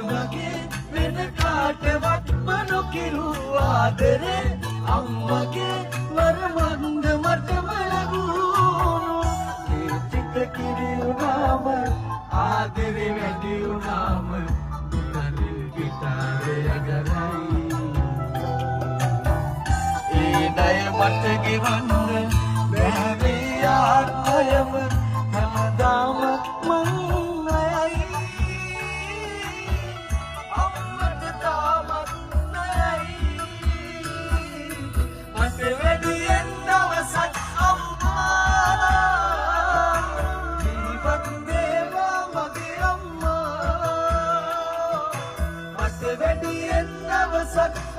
වගේ වෙන කාටවත්ම නොකිරු ආදරේ අම්මගේ වරමන්ද මටම ලැබුණු ඒ චිත කිරිුණාම ආදරේ වැඩි වුණාම කලින් ගිටාරේ අගරයි ඒ ණය මට ගෙවන්න බැහැ මේ ආත්මයම හැමදාම මං ණයයි අම්මට තාමත් ණයයි මට වැඩියෙන් දවසක් අම්මා ජීවත් වේවා මගේ අම්මා මට වැඩියෙන් දවසක්